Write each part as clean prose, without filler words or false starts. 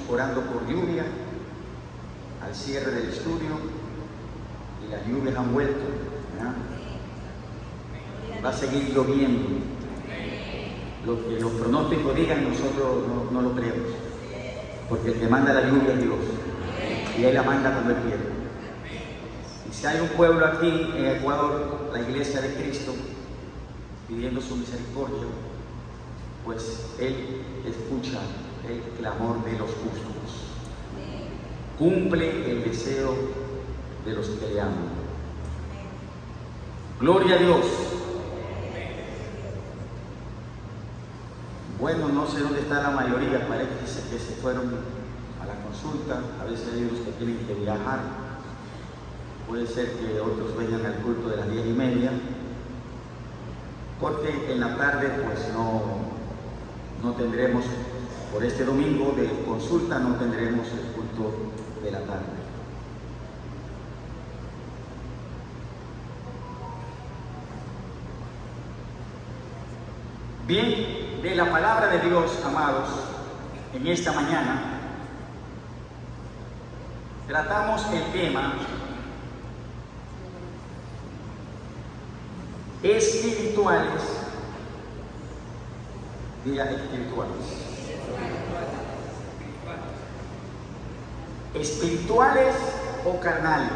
orando por lluvia al cierre del estudio y las lluvias han vuelto, ¿verdad? Va a seguir lloviendo. Lo que los pronósticos digan nosotros no lo creemos, porque el que manda la lluvia es Dios y Él la manda cuando Él quiere. Y si hay un pueblo aquí en Ecuador, la Iglesia de Cristo, pidiendo su misericordia, pues Él escucha el clamor de los justos, cumple el deseo de los que le aman. Gloria a Dios. Bueno, no sé dónde está la mayoría, parece que se fueron a la consulta. A veces hay unos que tienen que viajar, puede ser que otros vengan al culto de las 10:30, porque en la tarde pues no tendremos, por este domingo de consulta no tendremos el culto de la tarde. Bien, de la palabra de Dios, amados, en esta mañana tratamos el tema espirituales, diga espirituales o carnales.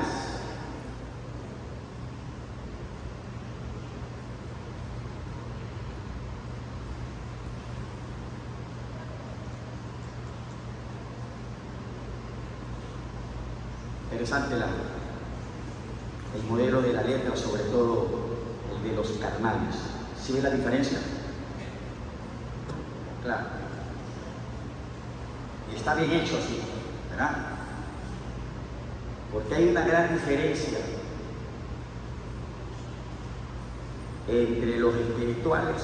Interesante el modelo de la letra, sobre todo el de los carnales. ¿Sí ve la diferencia? Claro. Y está bien hecho así, ¿verdad? Porque hay una gran diferencia entre los espirituales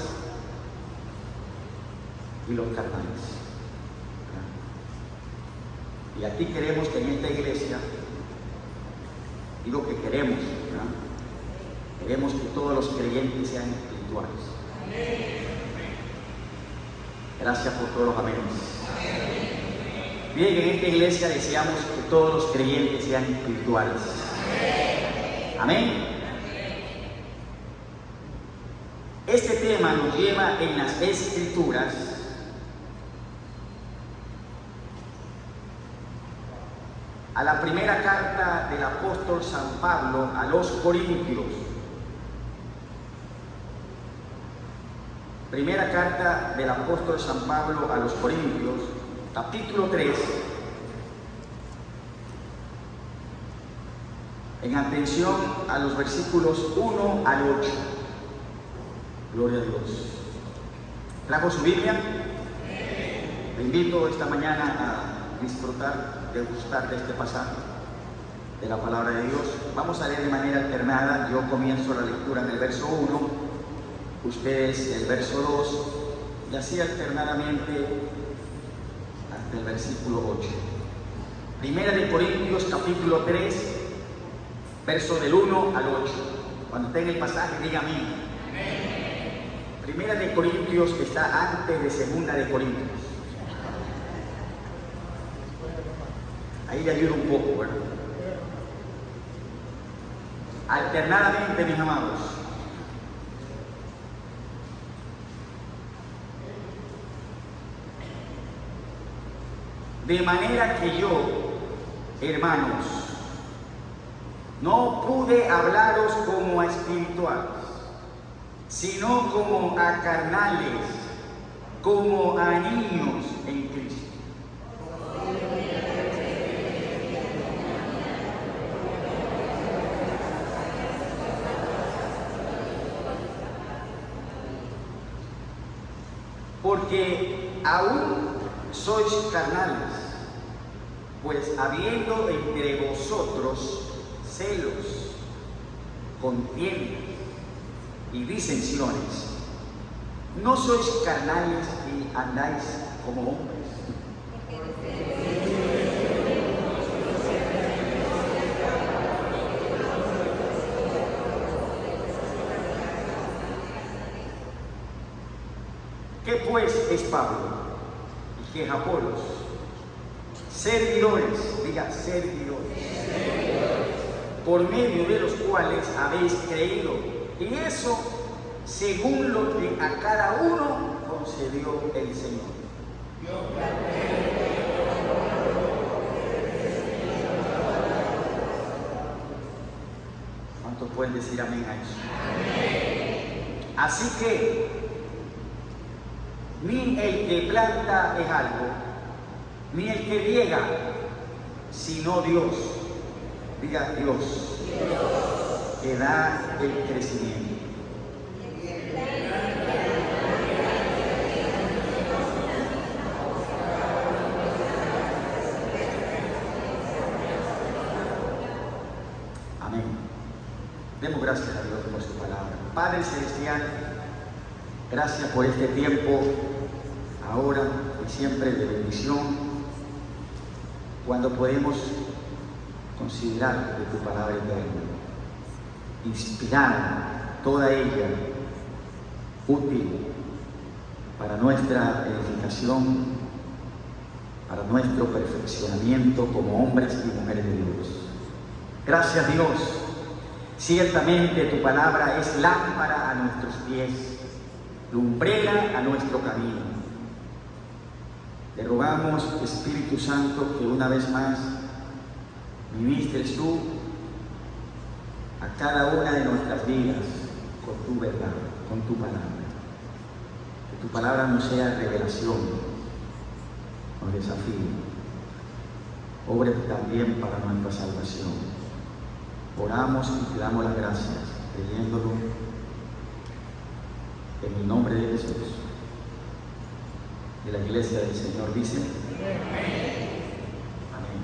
y los carnales. ¿Verdad? Y aquí queremos que en esta iglesia, digo que queremos, ¿verdad? Queremos que todos los creyentes sean espirituales. Gracias por todos los amenes. Bien, en esta iglesia deseamos que todos los creyentes sean espirituales. Amén. Este tema nos lleva en las Escrituras a la primera carta del apóstol San Pablo a los Corintios. Primera carta del apóstol San Pablo a los Corintios, capítulo 3. En atención a los versículos 1 al 8. Gloria a Dios. ¿Trajo su Biblia? Le invito esta mañana a disfrutar, degustar de este pasaje de la palabra de Dios. Vamos a leer de manera alternada. Yo comienzo la lectura en el verso 1, ustedes el verso 2, y así alternadamente hasta el versículo 8. Primera de Corintios, capítulo 3, verso del 1 al 8. Cuando esté en el pasaje, diga amén. Primera de Corintios está antes de Segunda de Corintios. Ahí le ayuda un poco, ¿verdad? Alternadamente, mis amados. De manera que yo, hermanos, no pude hablaros como a espirituales, sino como a carnales, como a niños en Cristo. Porque aún sois carnales, pues habiendo entre vosotros celos, contiendas y disensiones, no sois carnales y andáis como hombres. ¿Qué pues es Pablo? ¿Y qué es Apolos? servidores, diga servidores, por medio de los cuales habéis creído, y eso según lo que a cada uno concedió el Señor. ¿Cuántos pueden decir amén a eso? Así que ni el que planta es algo, ni el que riega, sino Dios, diga Dios, que da el crecimiento. Amén. Demos gracias a Dios por su palabra. Padre Celestial, gracias por este tiempo, ahora y siempre, de bendición, cuando podemos considerar de tu palabra eterna, inspirada, toda ella útil para nuestra edificación, para nuestro perfeccionamiento como hombres y mujeres de Dios. Gracias, Dios. Ciertamente tu palabra es lámpara a nuestros pies, lumbrera a nuestro camino. Te rogamos, Espíritu Santo, que una vez más ministres tú a cada una de nuestras vidas con tu verdad, con tu palabra. Que tu palabra no sea revelación, o desafío, obre también para nuestra salvación. Oramos y te damos las gracias, creyéndolo en el nombre de Jesús. Y la iglesia del Señor dice: amén.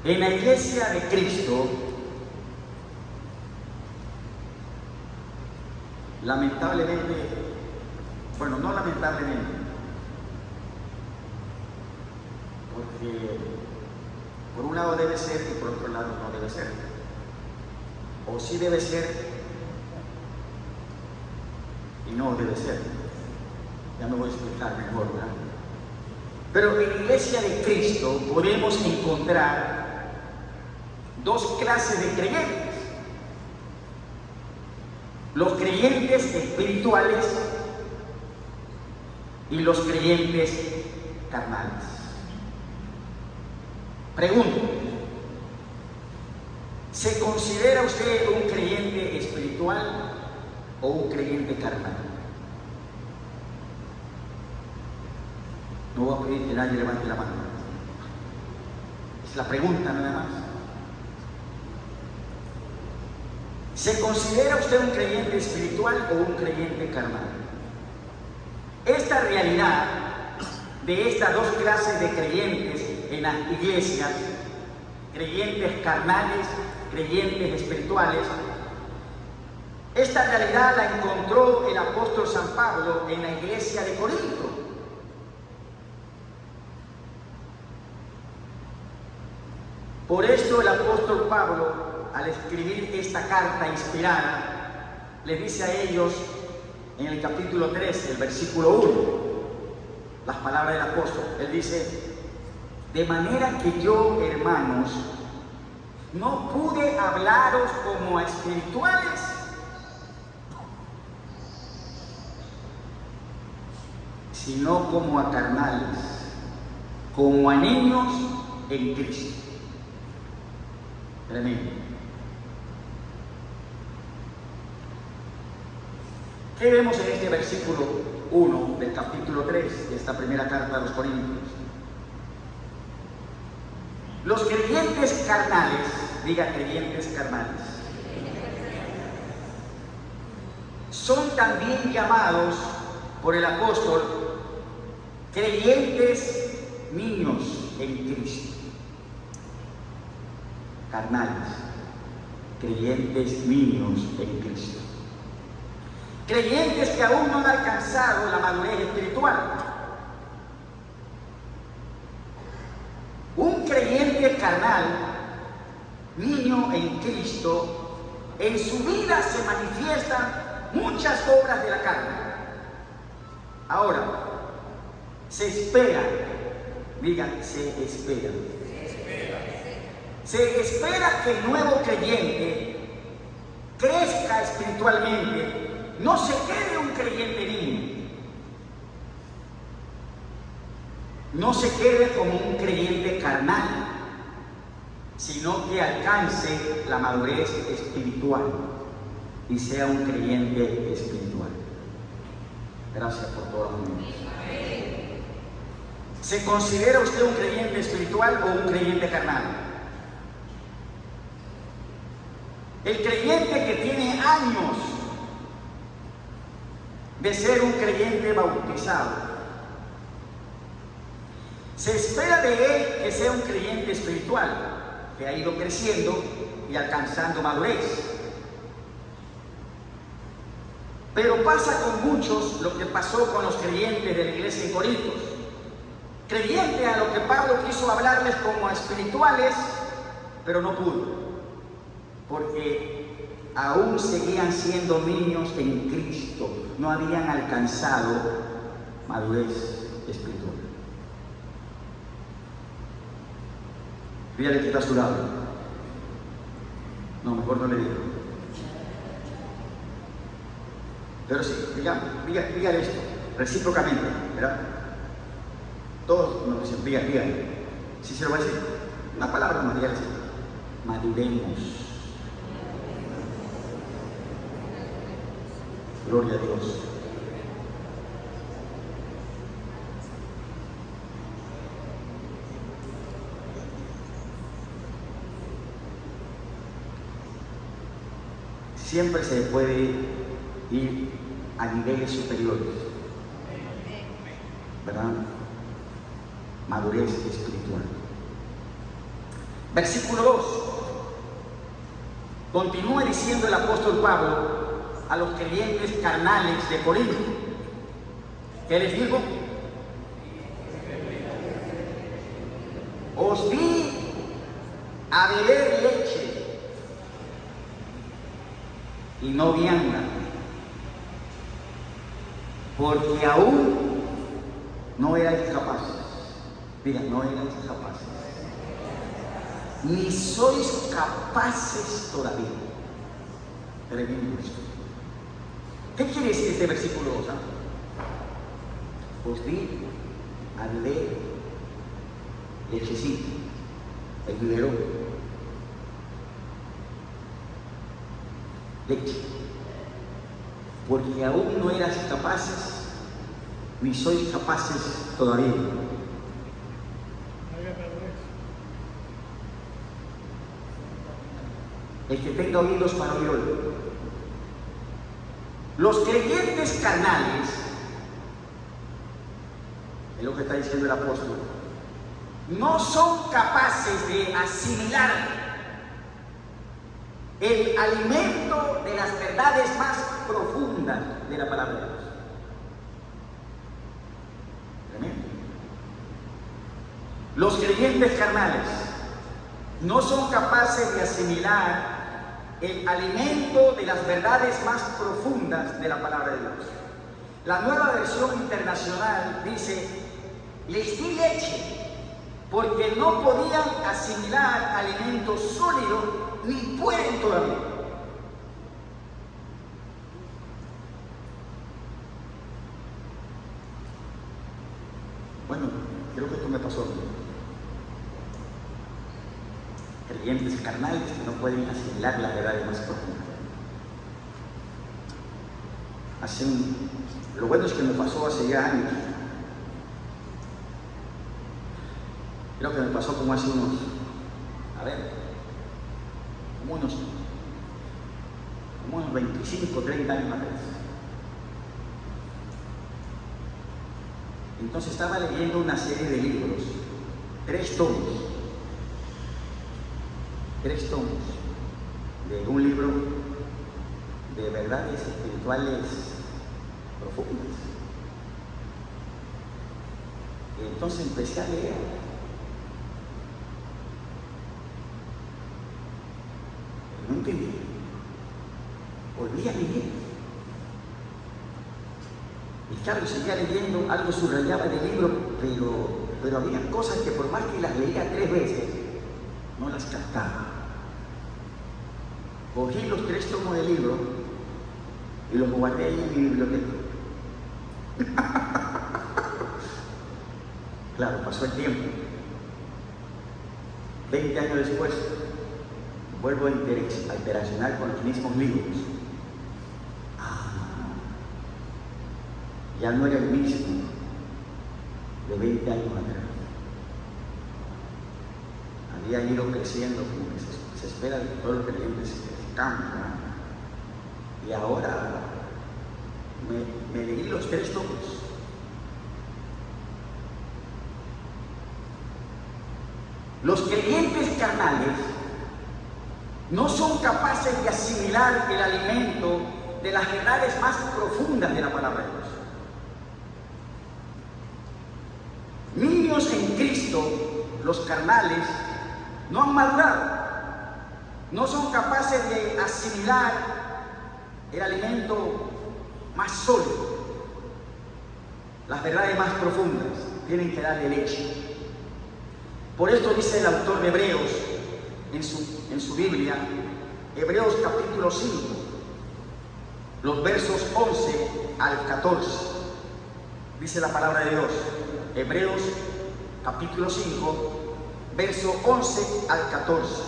En la iglesia de Cristo, lamentablemente, bueno, no lamentablemente, porque por un lado debe ser y por otro lado no debe ser, o sí debe ser y no debe ser. Ya me voy a explicar mejor, ¿verdad? Pero en la iglesia de Cristo podemos encontrar dos clases de creyentes: los creyentes espirituales y los creyentes carnales. Pregunto: ¿se considera usted un creyente espiritual o un creyente carnal? No voy a pedir que nadie levante la mano. Es la pregunta nada más. ¿Se considera usted un creyente espiritual o un creyente carnal? Esta realidad de estas dos clases de creyentes en las iglesias, creyentes carnales, creyentes espirituales, esta realidad la encontró el apóstol San Pablo en la iglesia de Corinto. Por esto el apóstol Pablo, al escribir esta carta inspirada, les dice a ellos en el capítulo 13, el versículo 1, las palabras del apóstol. Él dice: de manera que yo, hermanos, no pude hablaros como a espirituales, sino como a carnales, como a niños en Cristo. Tremendo. ¿Qué vemos en este versículo 1 del capítulo 3 de esta primera carta a los Corintios? Los creyentes carnales, diga creyentes carnales, son también llamados por el apóstol creyentes niños en Cristo. Carnales, creyentes niños en Cristo. Creyentes que aún no han alcanzado la madurez espiritual. Un creyente carnal, niño en Cristo, en su vida se manifiestan muchas obras de la carne. Ahora, se espera, digan, se espera. Se espera que el nuevo creyente crezca espiritualmente, no se quede un creyente niño, no se quede como un creyente carnal, sino que alcance la madurez espiritual y sea un creyente espiritual. Gracias por todos los minutos. ¿Se considera usted un creyente espiritual o un creyente carnal? El creyente que tiene años de ser un creyente bautizado, se espera de él que sea un creyente espiritual, que ha ido creciendo y alcanzando madurez. Pero pasa con muchos lo que pasó con los creyentes de la iglesia en Corintios. Creyentes a lo que Pablo quiso hablarles como espirituales, pero no pudo, porque aún seguían siendo niños en Cristo, no habían alcanzado madurez espiritual. Dígale que está a su lado. No, mejor no le digo. Pero sí, dígale esto, recíprocamente, ¿verdad? Todos nos dicen, dígale. Si se lo va a decir, una palabra más, dígale así. Maduremos. Gloria a Dios. Siempre se puede ir a niveles superiores, ¿verdad? Madurez espiritual. Versículo 2. Continúa diciendo el apóstol Pablo a los creyentes carnales de Corinto. ¿Qué les digo? Os di a beber leche y no vianda, porque aún no erais capaces. Digan, no erais capaces, ni sois capaces todavía. Tremendo esto. ¿Qué quiere decir este versículo 2? Os di a beber lechecita, el biberón, leche, porque aún no eras capaces, ni sois capaces todavía. El que tenga oídos para oír, oiga. Los creyentes carnales, es lo que está diciendo el apóstol, no son capaces de asimilar el alimento de las verdades más profundas de la palabra de Dios. Tremendo. Los creyentes carnales no son capaces de asimilar el alimento de las verdades más profundas de la palabra de Dios. La Nueva Versión Internacional dice: les di leche porque no podían asimilar alimento sólido, ni pueden todavía. Bueno, creo que esto me pasó a mí. Creyentes carnales que no pueden asimilar las verdades más profundas. Lo bueno es que me pasó hace ya años. Creo que me pasó como hace unos 25, 30 años atrás. Entonces estaba leyendo una serie de libros, 3 tomos de un libro de verdades espirituales profundas. Y entonces empecé a leer. No entendí. Volví a leer. ¿Y claro, seguía leyendo, algo subrayaba del libro, pero había cosas que por más que las leía 3 veces, no las captaba. Cogí los 3 tomos del libro y los guardé ahí en mi biblioteca. Claro, pasó el tiempo. 20 años después, vuelvo a interaccionar con los mismos libros. Ya no era el mismo de 20 años atrás. Había ido creciendo, como que se espera de todos los creyentes que cambian. Y ahora me leí los 3 tomos. Los creyentes carnales no son capaces de asimilar el alimento de las verdades más profundas de la palabra de Dios. Niños en Cristo, los carnales, no han madurado, no son capaces de asimilar el alimento más sólido, las verdades más profundas, tienen que darle leche. Por esto dice el autor de Hebreos en su Biblia, Hebreos capítulo 5, los versos 11 al 14, dice la palabra de Dios. Hebreos capítulo 5, verso 11 al 14.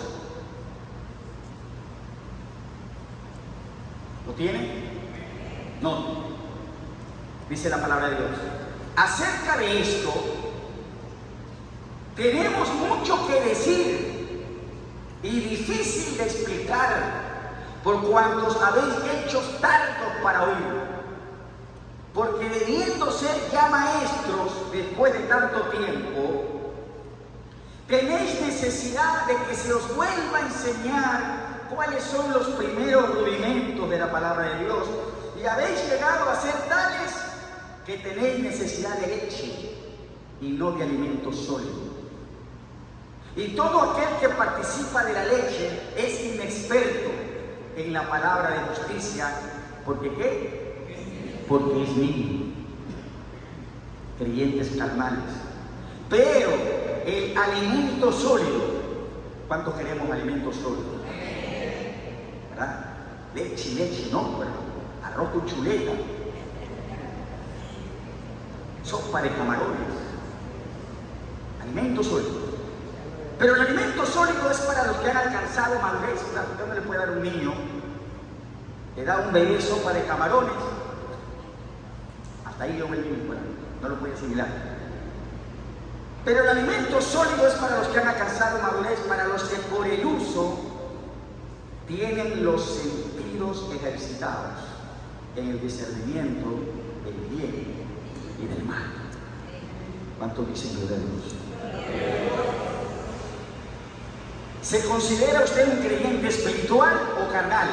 ¿Lo tiene? No. Dice la palabra de Dios. Acerca de esto, tenemos mucho que decir y difícil de explicar por cuantos habéis hecho tardos para oír. Porque debiendo ser ya maestros después de tanto tiempo, tenéis necesidad de que se os vuelva a enseñar cuáles son los primeros rudimentos de la palabra de Dios, y habéis llegado a ser tales que tenéis necesidad de leche y no de alimento sólido. Y todo aquel que participa de la leche es inexperto en la palabra de justicia, porque ¿qué? Porque es niño, creyentes carnales. Pero el alimento sólido, ¿cuántos queremos alimento sólido? ¿Verdad? Leche, no, pero arroz con chuleta, sopa de camarones, alimento sólido. Pero el alimento sólido es para los que han alcanzado madurez. Usted no le puede dar a un niño, le da un bebé sopa de camarones. Ahí yo no lo puede asimilar. Pero el alimento sólido es para los que han alcanzado madurez, para los que por el uso tienen los sentidos ejercitados en el discernimiento del bien y del mal. ¿Cuánto dicen gloria a Dios? ¿Se considera usted un creyente espiritual o carnal?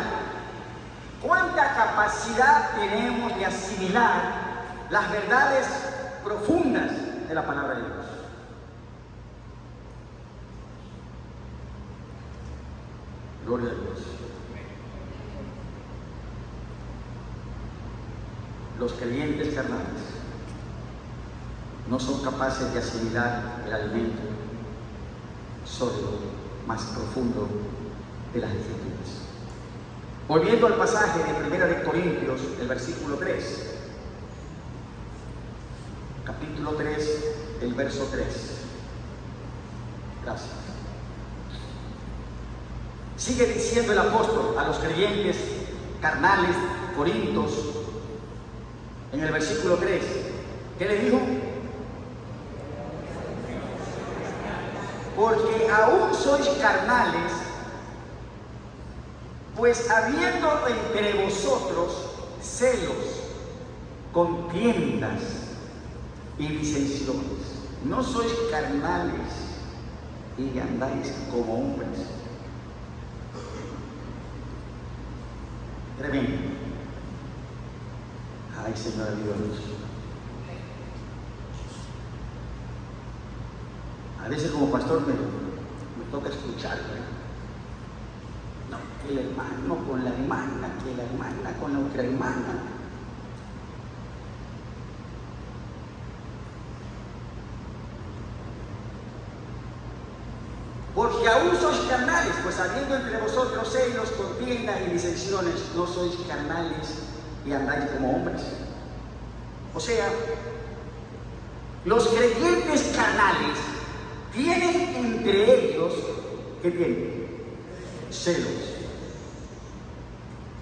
¿Cuánta capacidad tenemos de asimilar las verdades profundas de la palabra de Dios? Gloria a Dios. Los creyentes carnales no son capaces de asimilar el alimento sólido, más profundo de las Escrituras. Volviendo al pasaje de 1 Corintios, el versículo 3. Capítulo 3, el verso 3. Gracias. Sigue diciendo el apóstol a los creyentes carnales, corintios, en el versículo 3. ¿Qué le dijo? Porque aún sois carnales, pues habiendo entre vosotros celos, contiendas y disensiones. No sois carnales y andáis como hombres. Tremendo. Ay, Señor Dios. A veces como pastor me toca escuchar, no, que el hermano con la hermana, que la hermana con la otra hermana. Porque aún sois carnales, pues habiendo entre vosotros celos, contiendas y disensiones, no sois carnales y andáis como hombres. O sea, los creyentes carnales tienen entre ellos, ¿qué tienen? Celos,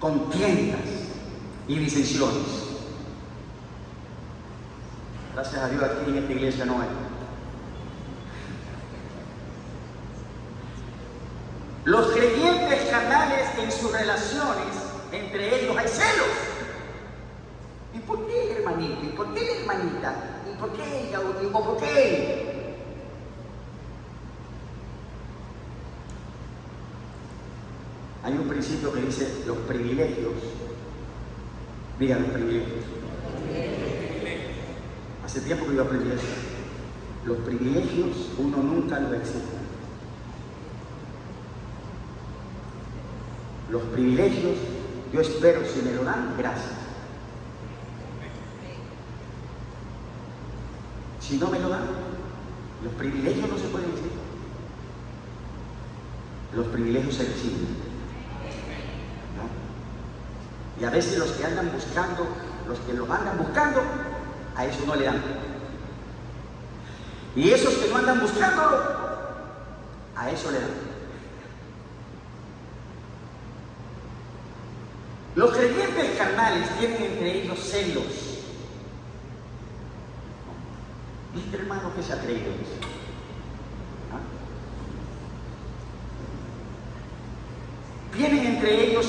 contiendas y disensiones. Gracias a Dios aquí en esta iglesia no hay. Los creyentes carnales en sus relaciones, entre ellos hay celos. ¿Y por qué el hermanito? ¿Y por qué la hermanita? ¿Y por qué ella? ¿Y por qué él? Hay un principio que dice los privilegios. Digan los privilegios. Hace tiempo que yo aprendí eso. Los privilegios uno nunca los exige. Los privilegios, yo espero, si me lo dan, gracias. Si no me lo dan, los privilegios no se pueden decir. Los privilegios se reciben, ¿no? Y a veces los que andan buscando, los que los andan buscando, a eso no le dan. Y esos que no andan buscándolo, a eso le dan. Los creyentes carnales tienen entre ellos celos. ¿Viste, hermano, que se ha creído eso? ¿Ah? Tienen entre ellos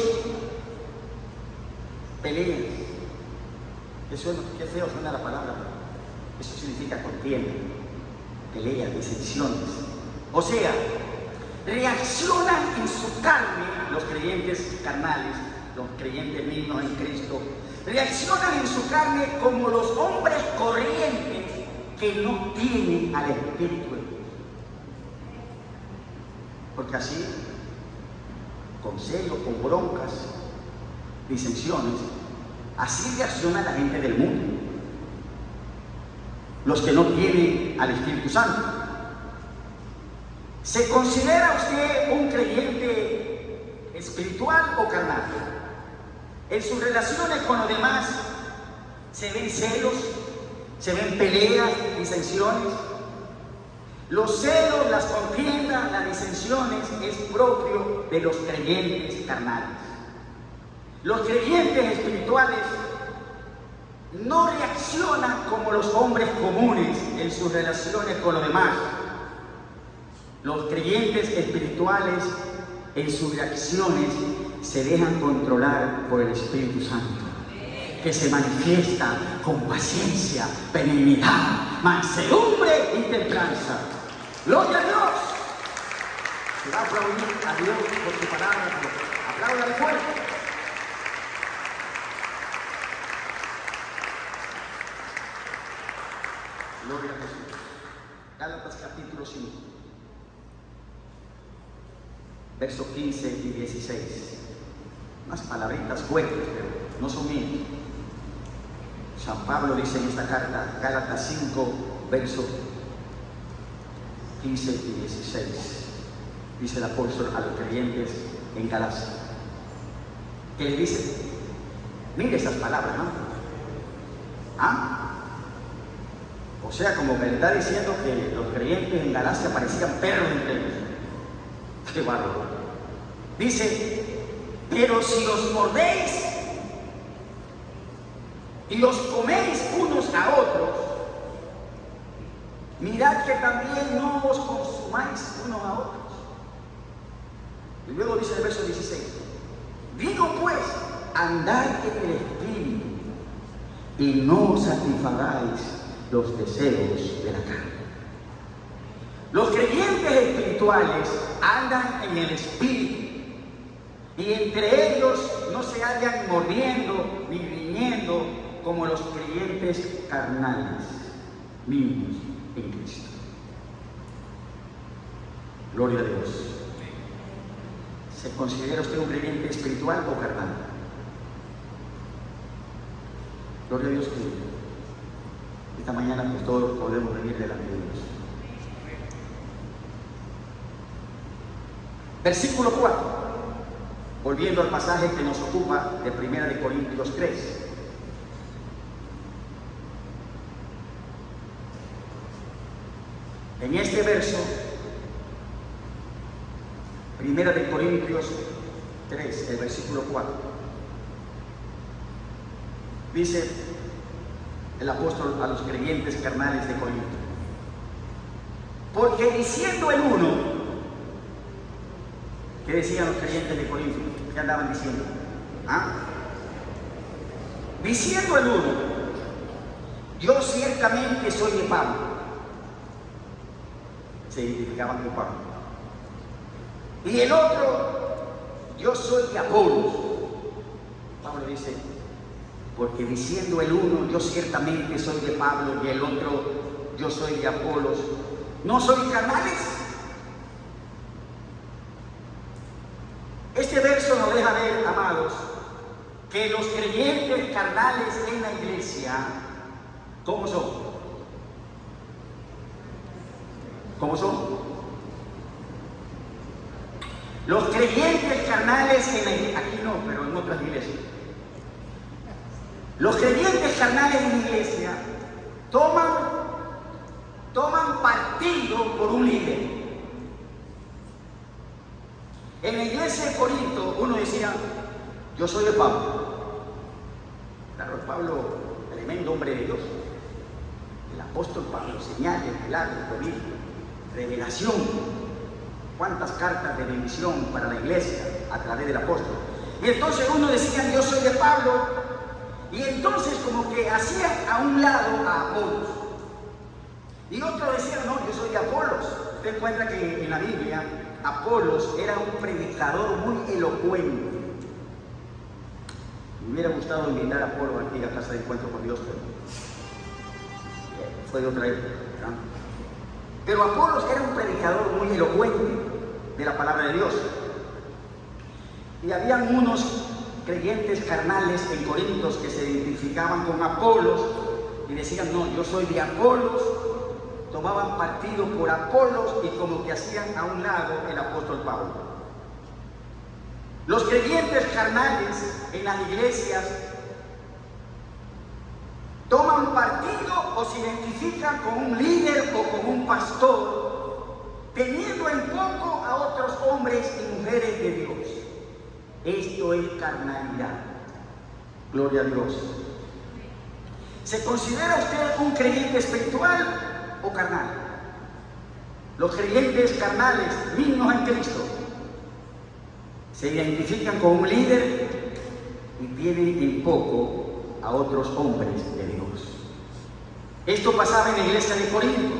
peleas. Qué feo suena la palabra. Eso significa contienda, peleas, disensiones. O sea, reaccionan en su carne los creyentes carnales. Los creyentes mismos en Cristo reaccionan en su carne como los hombres corrientes que no tienen al Espíritu de Dios. Porque así, con celo, con broncas, disensiones, así reacciona la gente del mundo. Los que no tienen al Espíritu Santo. ¿Se considera usted un creyente espiritual o carnal? En sus relaciones con los demás se ven celos, se ven peleas, disensiones. Los celos, las contiendas, las disensiones es propio de los creyentes carnales. Los creyentes espirituales no reaccionan como los hombres comunes en sus relaciones con los demás. Los creyentes espirituales en sus reacciones se dejan controlar por el Espíritu Santo, que se manifiesta con paciencia, benignidad, mansedumbre y templanza. ¡Gloria a Dios! Se va a aplaudir a Dios por su palabra. Apláudale fuerte. Gloria a Jesús. Gálatas capítulo 5, versos 15 y 16. Unas palabritas fuertes, pero no son mías. San Pablo dice en esta carta, Gálatas 5, versos 15 y 16. Dice el apóstol a los creyentes en Galacia. ¿Qué le dice? Mire esas palabras, ¿no? ¿Ah? O sea, como que le está diciendo que los creyentes en Galacia parecían perros entre ellos. ¡Qué bárbaro! Dice, pero si os mordéis y os coméis unos a otros, mirad que también no os consumáis unos a otros. Y luego dice el verso 16, digo pues, andad en el Espíritu y no satisfagáis los deseos de la carne. Los creyentes espirituales andan en el Espíritu y entre ellos no se hallan mordiendo ni riñendo como los creyentes carnales mismos en Cristo. Gloria a Dios. ¿Se considera usted un creyente espiritual o carnal? Gloria a Dios que esta mañana pues todos podemos venir delante de Dios. Versículo 4, volviendo al pasaje que nos ocupa de 1 de Corintios 3. En este verso, 1 de Corintios 3, el versículo 4, dice el apóstol a los creyentes carnales de Corinto: porque diciendo el uno, ¿qué decían los creyentes de Corinto? ¿Qué andaban diciendo? ¿Ah? Diciendo el uno, yo ciertamente soy de Pablo. Se identificaban con Pablo. Y el otro, yo soy de Apolos. Pablo dice, porque diciendo el uno, yo ciertamente soy de Pablo, y el otro, yo soy de Apolos, ¿no soy carnales? Este verso nos deja ver, amados, que los creyentes carnales en la iglesia, ¿cómo son? ¿Cómo son? Los creyentes carnales en la iglesia, aquí no, pero en otras iglesias. Los creyentes carnales en la iglesia toman partido por un líder. En la iglesia de Corinto uno decía, yo soy de Pablo. Claro, Pablo, tremendo hombre de Dios. El apóstol Pablo, señales, milagros, prodigios, revelación. Cuántas cartas de bendición para la iglesia a través del apóstol. Y entonces uno decía, yo soy de Pablo, y entonces como que hacían a un lado a Apolos. Y otro decía, no, yo soy de Apolos. Usted encuentra que en la Biblia Apolos era un predicador muy elocuente. Me hubiera gustado invitar a Apolos aquí a casa de encuentro con Dios, pero fue de otra época, ¿no? Pero Apolos era un predicador muy elocuente de la palabra de Dios. Y habían unos creyentes carnales en Corintios que se identificaban con Apolos y decían, no, yo soy de Apolos. Tomaban partido por Apolos y como que hacían a un lado el apóstol Pablo. Los creyentes carnales en las iglesias toman partido o se identifican con un líder o con un pastor, teniendo en poco a otros hombres y mujeres de Dios. Esto es carnalidad. Gloria a Dios. ¿Se considera usted un creyente espiritual o carnal? Los creyentes carnales, niños en Cristo, se identifican con un líder y tienen en poco a otros hombres de Dios. Esto pasaba en la iglesia de Corinto.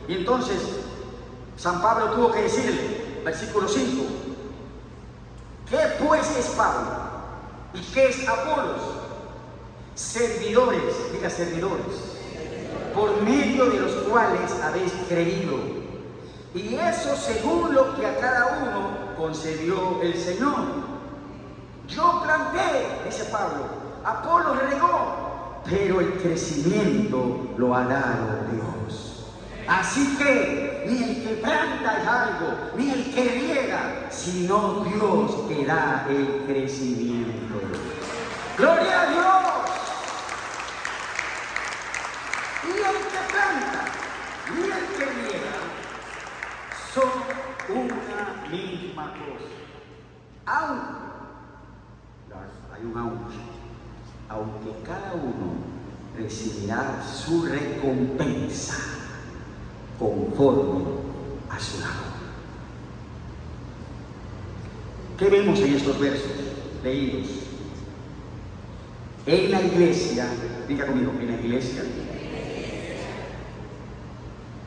Y entonces San Pablo tuvo que decirle, versículo 5, ¿qué pues es Pablo? ¿Y qué es Apolos? Servidores, diga servidores, por medio de los cuales habéis creído, y eso según lo que a cada uno concedió el Señor. Yo planté, dice Pablo, Apolo regó, pero el crecimiento lo ha dado Dios. Así que ni el que planta es algo, ni el que riega, sino Dios que da el crecimiento. ¡Gloria a Dios! Y el que planta y el que riega son una misma cosa. Aunque cada uno recibirá su recompensa conforme a su labor. ¿Qué vemos en estos versos leídos? En la iglesia, diga conmigo, en la iglesia,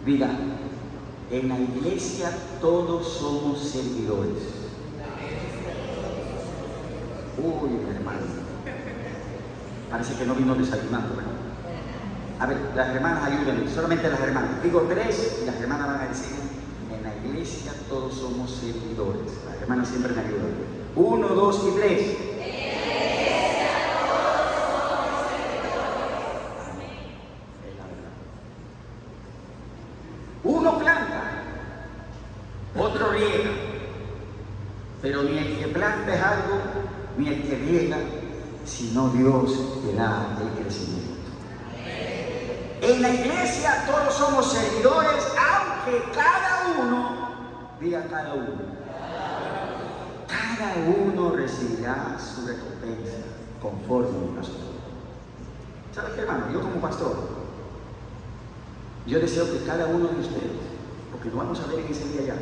diga, en la iglesia todos somos servidores. Uy, mi hermano, parece que no vino desayunando, ¿verdad? A ver, las hermanas ayúdenme, solamente las hermanas. Digo 3 y las hermanas van a decir, en la iglesia todos somos servidores. Las hermanas siempre me ayudan. 1, 2 y 3. Uno planta, otro riega, Pero ni el que planta es algo, ni el que riega, sino Dios que da el crecimiento. En la iglesia todos somos servidores, aunque cada uno, diga cada uno recibirá su recompensa conforme a su obra. ¿Sabes qué, hermano? Yo como pastor, yo deseo que cada uno de ustedes, porque lo vamos a ver en ese día ya,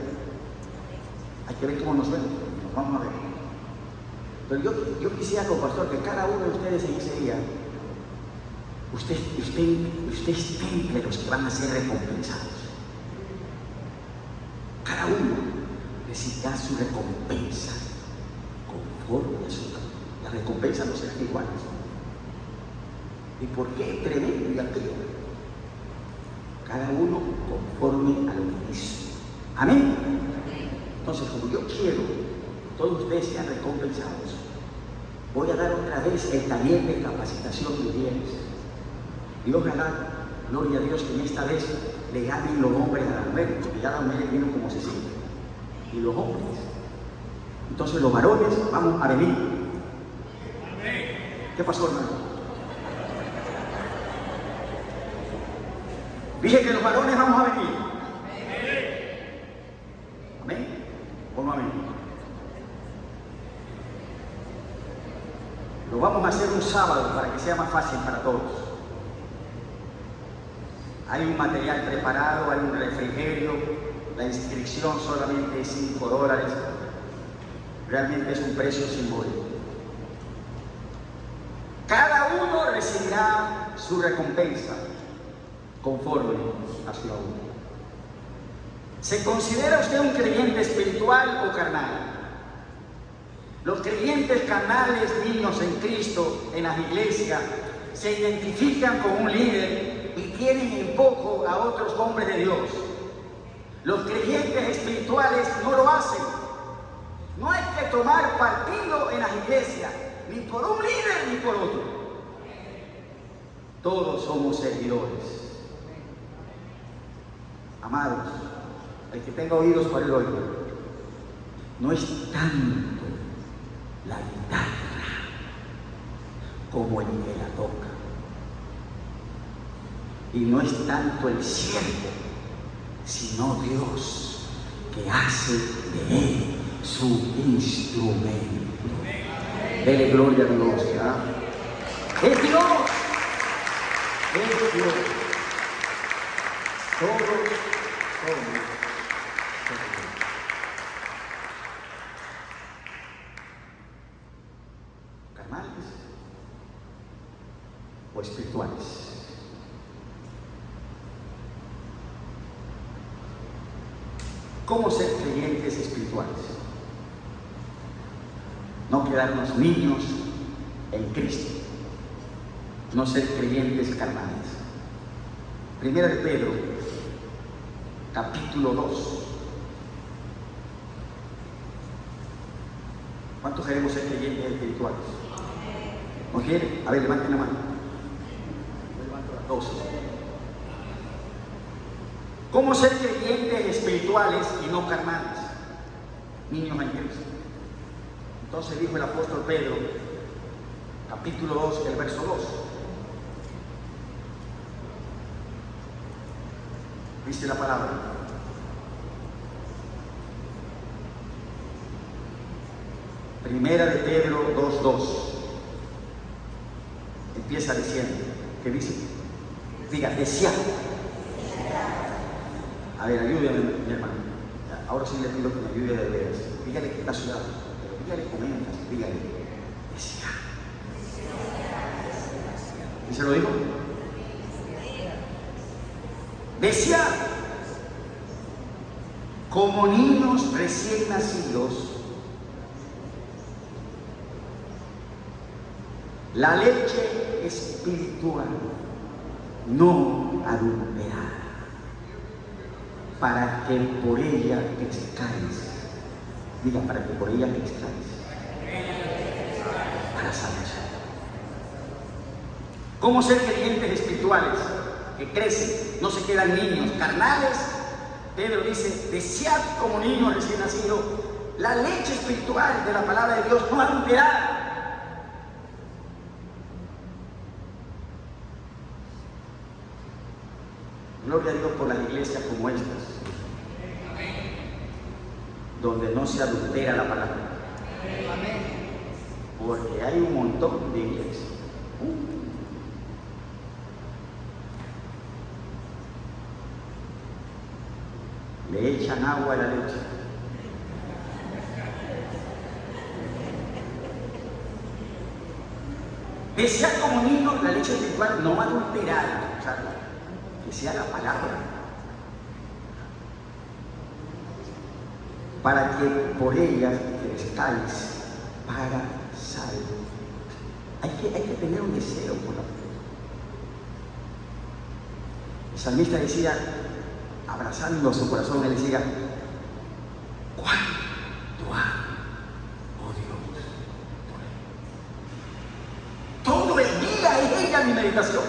hay que ver cómo nos ven, nos vamos a ver. Pero yo quisiera como pastor que cada uno de ustedes en ese día, usted esté entre los que van a ser recompensados. Cada uno recibirá su recompensa conforme a su obra. Las recompensas no serán iguales. ¿Y por qué tremendo y aquello? Cada uno conforme a lo que hizo. Amén. Entonces, como yo quiero que todos ustedes sean recompensados, voy a dar otra vez el taller de capacitación de bienes. Y ojalá, gloria a Dios, que en esta vez le ganen los hombres a las mujeres, porque ya las mujeres vieron cómo se sienten. Y los hombres. Entonces los varones vamos a venir. ¿Qué pasó, hermano? Dije que los varones vamos a venir. ¿Amén? ¿O no amén? Lo vamos a hacer un sábado para que sea más fácil para todos. Hay un material preparado, hay un refrigerio, la inscripción solamente es $5. Realmente es un precio simbólico. Cada uno recibirá su recompensa conforme a su labor. ¿Se considera usted un creyente espiritual o carnal? Los creyentes carnales, niños en Cristo, en las iglesias, se identifican con un líder y tienen en poco a otros hombres de Dios. Los creyentes espirituales no lo hacen. No hay que tomar partido en las iglesias, ni por un líder ni por otro. Todos somos servidores. Amados, el que tenga oídos para el oído, no es tanto la guitarra como el que la toca. Y no es tanto el siervo, sino Dios que hace de él su instrumento. Dele gloria a Dios, ¿verdad? Es Dios. Es Dios. Todo. ¿Carnales o espirituales? ¿Cómo ser creyentes espirituales? No quedarnos niños en Cristo, no ser creyentes carnales. Primera de Pedro, capítulo 2. ¿Cuántos queremos ser creyentes espirituales? ¿No quieren? A ver, levanten la mano. Yo levanto las dos. ¿Cómo ser creyentes espirituales y no carnales? Niños en Cristo. Entonces dijo el apóstol Pedro, capítulo 2, el verso 2. Dice la palabra: Primera de Pedro 2:2. Empieza diciendo, ¿qué dice? Diga, desear. A ver, ayúdeme, mi hermano. Ahora sí le pido que me ayude de veras. Dígale que está sudado, pero dígale con énfasis, dígale, desear. ¿Y se lo dijo? Desear, como niños recién nacidos, la leche espiritual no adulterada, para que por ella crezcáis. Diga, para que por ella crezcáis para salvación. ¿Cómo ser creyentes espirituales que crecen, no se quedan niños carnales? Pedro dice, desead como niños recién nacidos la leche espiritual de la palabra de Dios no adulterada. Gloria a Dios por las iglesias como estas, donde no se adultera la palabra. Porque hay un montón de iglesias. Le echan agua a la leche. Que sea como niños la leche espiritual no adulterada, o sea, que sea la palabra. Para que por ella crezcáis para salvo. Hay que tener un deseo por la fe. El salmista decía, abrazando su corazón, él decía, ¿cuánto amo, oh Dios, por él? Todo el día es ella mi meditación.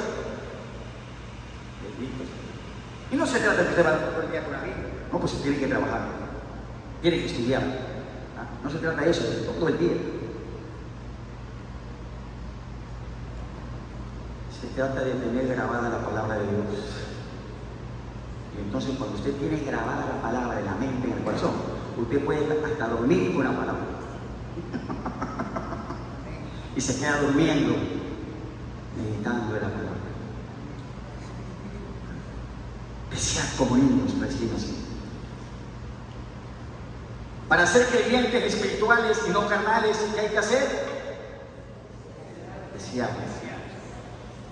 Bendito sea. Y no se trata de que usted va todo el día con la Biblia. No, pues tiene que trabajar, tiene que estudiar. No se trata de eso, de todo el día. Se trata de tener grabada la palabra de Dios. Y entonces cuando usted tiene grabada la palabra en la mente, en el corazón, usted puede hasta dormir con la palabra. Y se queda durmiendo, meditando en la palabra. Que sean como niños recién nacidos. Para ser creyentes espirituales y no carnales, ¿qué hay que hacer?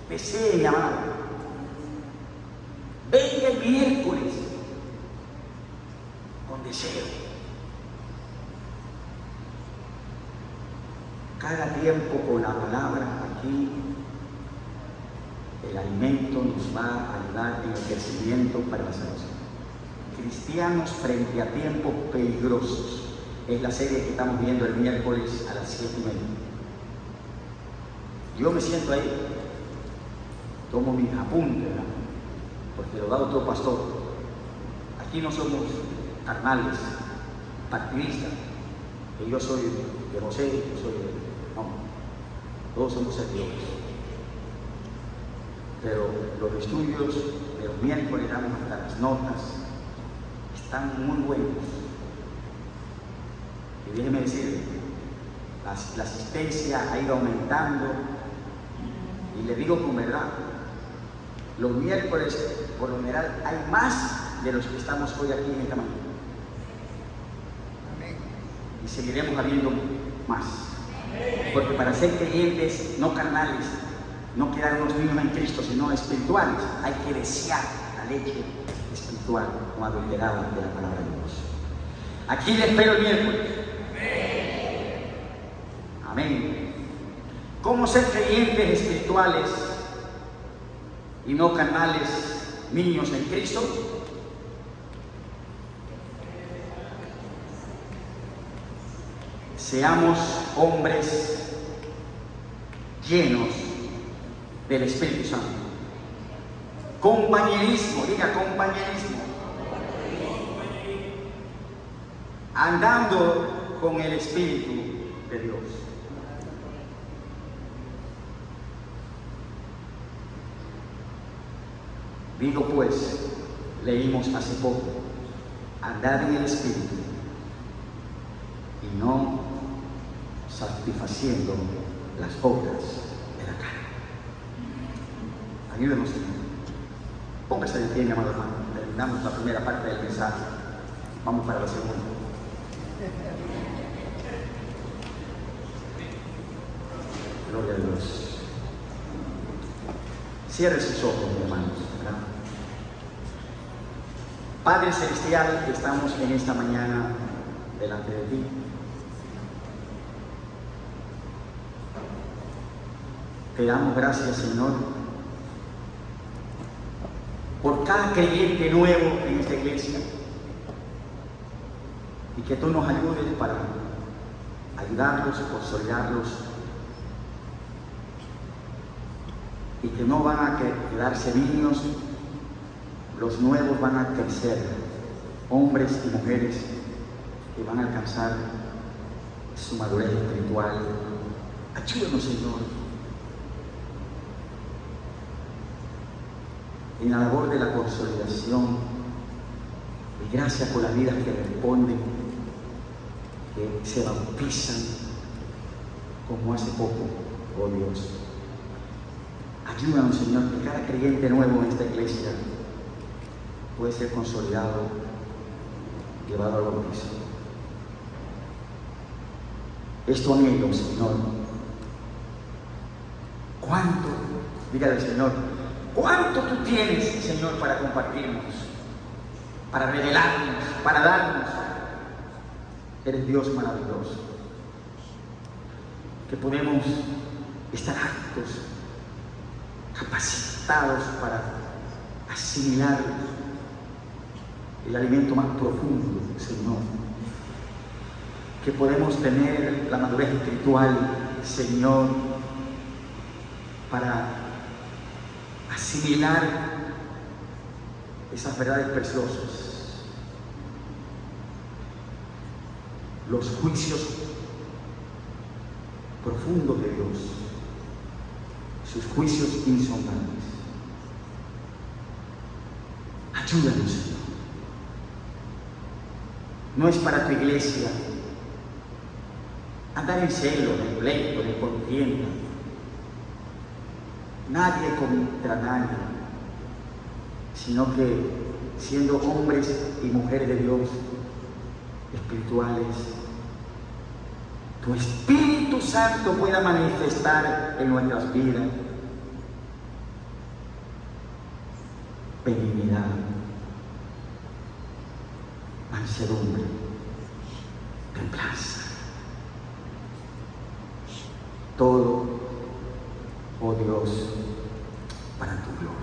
Desee, mi amado. Venga el miércoles con deseo. Cada tiempo con la palabra aquí, el alimento nos va a ayudar en el crecimiento para la salvación. Cristianos frente a tiempos peligrosos. Es la serie que estamos viendo el miércoles a las 7:30. Yo me siento ahí, tomo mis apuntes, ¿verdad? Porque lo da otro pastor. Aquí no somos carnales, partidistas, que yo soy de José, yo soy de... No, todos somos servidores. Pero los estudios de los miércoles damos hasta las notas, están muy buenos. Y déjeme decirle, la asistencia ha ido aumentando, y le digo con verdad, los miércoles por lo general hay más de los que estamos hoy aquí en esta mañana. Y seguiremos habiendo más. Porque para ser creyentes no carnales, no quedarnos niños en Cristo, sino espirituales, hay que desear la leche espiritual no adulterada de la palabra de Dios. Aquí les espero el miércoles. Amén. ¿Cómo ser creyentes espirituales y no carnales, niños en Cristo? Seamos hombres llenos del Espíritu Santo. Compañerismo, diga compañerismo. Andando con el Espíritu de Dios. Digo pues, leímos hace poco, andar en el Espíritu y no satisfaciendo las obras de la carne. Ayúdenos, Señor. Póngase de pie, mi amado hermano. Terminamos la primera parte del mensaje. Vamos para la segunda. Gloria a Dios. Cierre sus ojos, mi hermano. Padre Celestial, estamos en esta mañana delante de ti. Te damos gracias, Señor, por cada creyente nuevo en esta iglesia, y que tú nos ayudes para ayudarlos, consolidarlos, y que no van a quedarse niños. Los nuevos van a crecer, hombres y mujeres que van a alcanzar su madurez espiritual. Ayúdanos, Señor, en la labor de la consolidación, y gracias por las vidas que responden, que se bautizan como hace poco, oh Dios. Ayúdanos, Señor, que cada creyente nuevo en esta iglesia puede ser consolidado, llevado al bautismo. Esto anhelo, Señor. ¿Cuánto? Dígale al Señor, ¿cuánto tú tienes, Señor, para compartirnos, para revelarnos, para darnos? Eres Dios maravilloso, que podemos estar aptos, capacitados para asimilar el alimento más profundo, Señor. Que podemos tener la madurez espiritual, Señor, para asimilar esas verdades preciosas, los juicios profundos de Dios, sus juicios insondables. Ayúdanos, Señor. No es para tu iglesia andar en celo, en pleito, en contienda. Nadie contra nadie, sino que siendo hombres y mujeres de Dios espirituales, tu Espíritu Santo pueda manifestar en nuestras vidas benignidad, mansedumbre, templanza. Todo, oh Dios, para tu gloria.